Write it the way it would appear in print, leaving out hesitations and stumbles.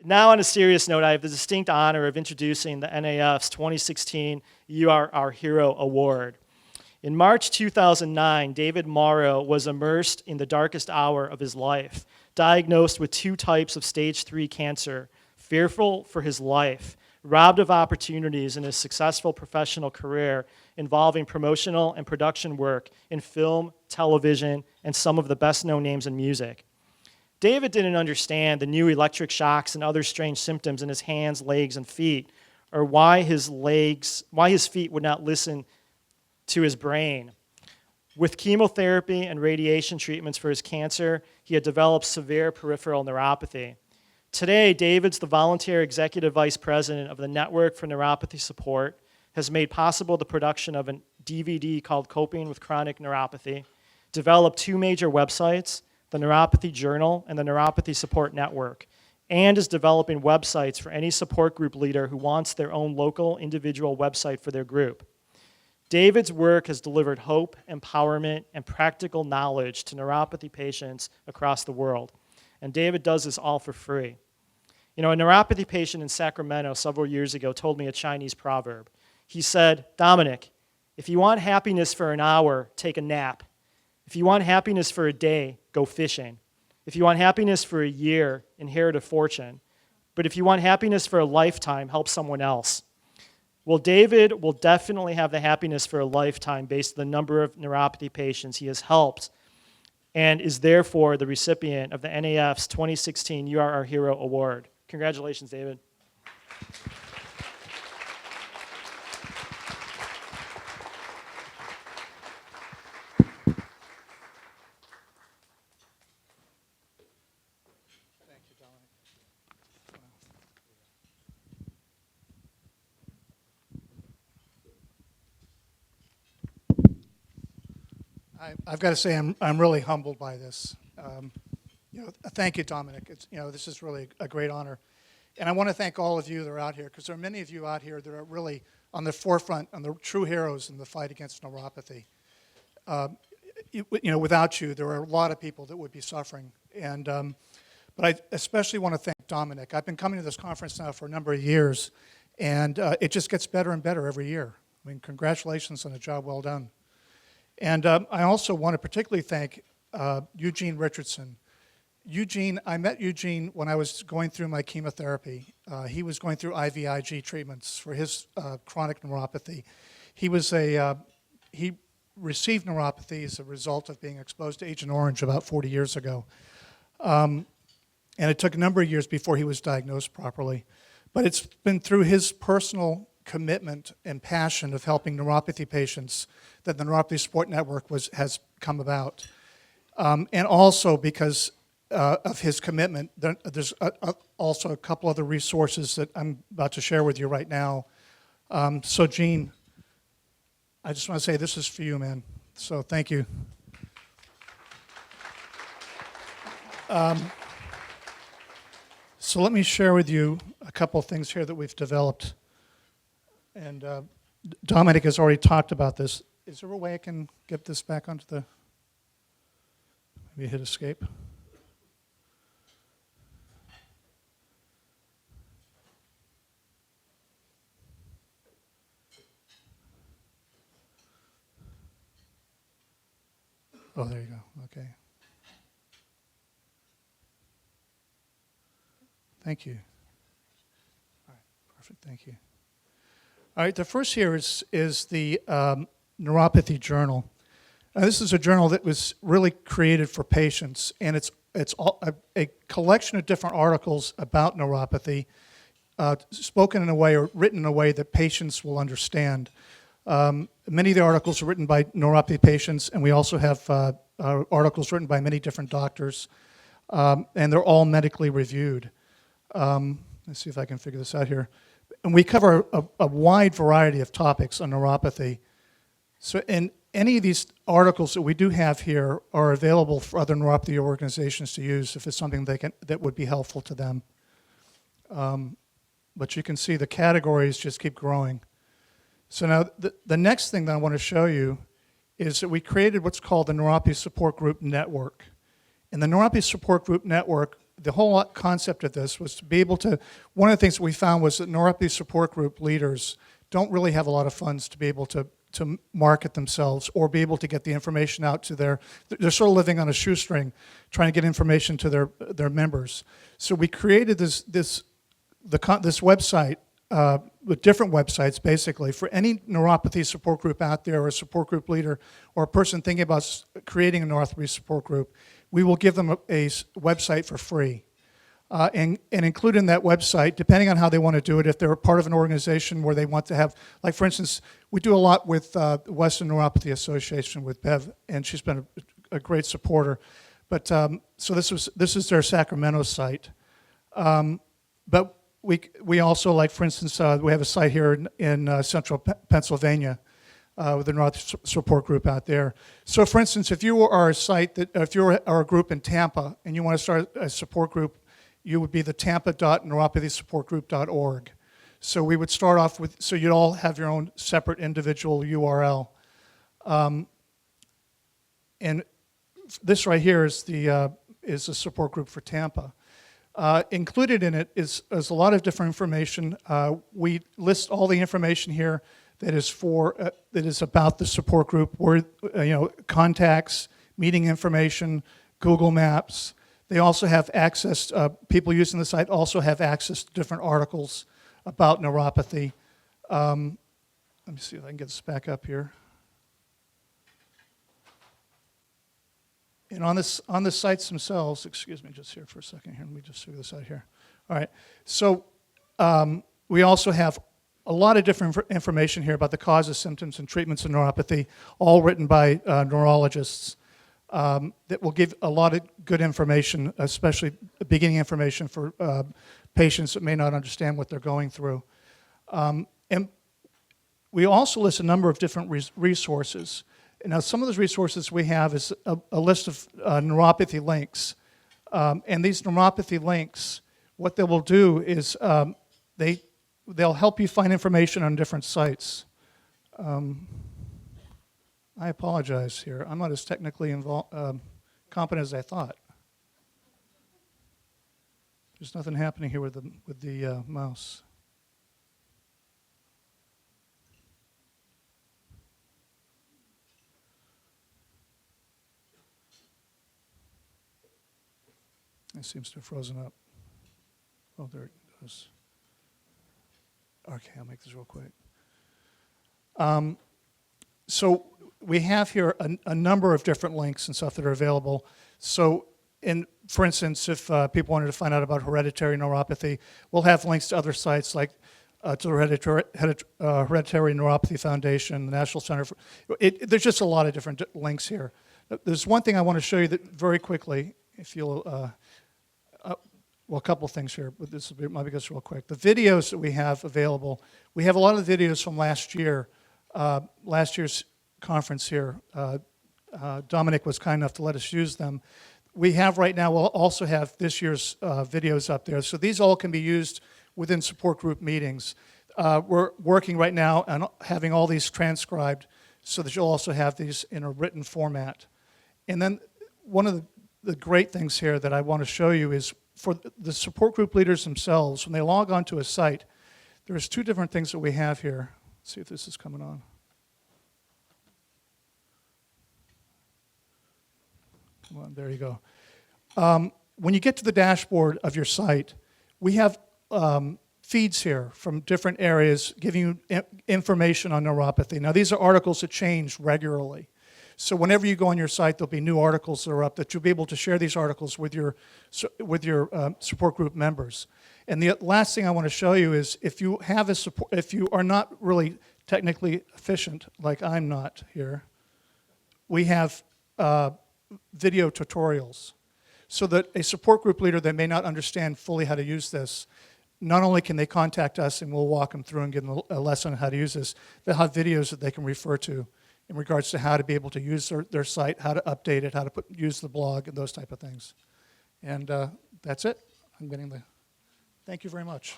Now, on a serious note, I have the distinct honor of introducing the NAF's 2016 You Are Our Hero Award. In March 2009, David Morrow was immersed in the darkest hour of his life, diagnosed with 2 types of stage 3 cancer, fearful for his life, robbed of opportunities in his successful professional career involving promotional and production work in film, television, and some of the best-known names in music. David didn't understand the new electric shocks and other strange symptoms in his hands, legs, and feet, or why his feet would not listen to his brain. With chemotherapy and radiation treatments for his cancer, he had developed severe peripheral neuropathy. Today, David's the volunteer executive vice president of the Network for Neuropathy Support, has made possible the production of a DVD called Coping with Chronic Neuropathy, developed 2 major websites, the Neuropathy Journal and the Neuropathy Support Network, and is developing websites for any support group leader who wants their own local individual website for their group. David's work has delivered hope, empowerment, and practical knowledge to neuropathy patients across the world. And David does this all for free. You know, a neuropathy patient in Sacramento several years ago told me a Chinese proverb. He said, "Dominic, if you want happiness for an hour, take a nap. If you want happiness for a day, go fishing. If you want happiness for a year, inherit a fortune. But if you want happiness for a lifetime, help someone else." Well, David will definitely have the happiness for a lifetime based on the number of neuropathy patients he has helped, and is therefore the recipient of the NAF's 2016 You Are Our Hero Award. Congratulations, David. Thank you, Dominic. I've got to say I'm really humbled by this. Thank you, Dominic. This is really a great honor. And I want to thank all of you that are out here, because there are many of you out here that are really on the forefront, and the true heroes in the fight against neuropathy. Without you, there are a lot of people that would be suffering. But I especially want to thank Dominic. I've been coming to this conference now for a number of years, and it just gets better and better every year. I mean, congratulations on a job well done. And I also want to particularly thank Eugene Richardson. I met Eugene when I was going through my chemotherapy. He was going through IVIG treatments for his chronic neuropathy. He received neuropathy as a result of being exposed to Agent Orange about 40 years ago. And it took a number of years before he was diagnosed properly. But it's been through his personal commitment and passion of helping neuropathy patients that the Neuropathy Support Network has come about. And also because of his commitment, there's also a couple other resources that I'm about to share with you right now. So Gene, I just want to say this is for you, man. So thank you. So let me share with you a couple of things here that we've developed. And Dominic has already talked about this. Is there a way I can get this back onto the, maybe hit escape? Oh, there you go, okay. Thank you. All right, perfect, thank you. All right, the first here is the Neuropathy Journal. This is a journal that was really created for patients, and it's a collection of different articles about neuropathy, spoken in a way or written in a way that patients will understand. Many of the articles are written by neuropathy patients, and we also have articles written by many different doctors, and they're all medically reviewed. Let's see if I can figure this out here. And we cover a wide variety of topics on neuropathy. So, and any of these articles that we do have here are available for other neuropathy organizations to use if it's something that would be helpful to them. But you can see the categories just keep growing. So now the next thing that I want to show you is that we created what's called the Neuropathy Support Group Network. And the Neuropathy Support Group Network, the whole concept of this was to be able to, one of the things we found was that neuropathy support group leaders don't really have a lot of funds to be able to market themselves or be able to get the information out to they're sort of living on a shoestring trying to get information to their members. So we created this website with different websites basically for any neuropathy support group out there or a support group leader or a person thinking about creating a neuropathy support group. We will give them a website for free. And include in that website, depending on how they want to do it, if they're a part of an organization where they want to have, like for instance, we do a lot with the Western Neuropathy Association with Bev, and she's been a great supporter. But so this is their Sacramento site. But we also, like for instance, we have a site here in central Pennsylvania with the neuropathy support group out there. So for instance, if you are if you are a group in Tampa and you want to start a support group, you would be the tampa.neuropathysupportgroup.org. So we would start off with, so you'd all have your own separate individual URL. And this right here is the support group for Tampa. Included in it is a lot of different information. We list all the information here that is about the support group, where contacts, meeting information, Google Maps. They also have access, people using the site also have access to different articles about neuropathy. Let me see if I can get this back up here. And on the sites themselves, excuse me just here for a second here, let me just figure this out here. All right, so we also have a lot of different information here about the causes, symptoms, and treatments of neuropathy, all written by neurologists. That will give a lot of good information, especially beginning information for patients that may not understand what they're going through. And we also list a number of different resources. Now, some of those resources we have is a list of neuropathy links. And these neuropathy links, what they will do is they'll help you find information on different sites. I apologize here. I'm not as technically competent as I thought. There's nothing happening here with the mouse. It seems to have frozen up. Oh, there it goes. Okay, I'll make this real quick. So we have here a number of different links and stuff that are available. So, for instance, if people wanted to find out about hereditary neuropathy, we'll have links to other sites like to the Hereditary Neuropathy Foundation, the National Center for... There's just a lot of different links here. There's one thing I want to show you that very quickly, if you'll... well, a couple things here, but this might be just real quick. The videos that we have available, we have a lot of the videos from last year's conference here. Dominic was kind enough to let us use them. We have right now, we'll also have this year's videos up there. So these all can be used within support group meetings. We're working right now on having all these transcribed so that you'll also have these in a written format. And then one of the great things here that I want to show you is for the support group leaders themselves, when they log onto a site, there's two different things that we have here. Let's see if this is coming on. Come on, there you go. When you get to the dashboard of your site, we have feeds here from different areas giving you information on neuropathy. Now, these are articles that change regularly. So whenever you go on your site, there'll be new articles that are up that you'll be able to share these articles with your support group members. And the last thing I want to show you is if you are not really technically efficient, like I'm not here, we have video tutorials so that a support group leader that may not understand fully how to use this, not only can they contact us and we'll walk them through and give them a lesson on how to use this, they'll have videos that they can refer to in regards to how to be able to use their site, how to update it, how to use the blog, and those type of things. And that's it. I'm getting the... Thank you very much.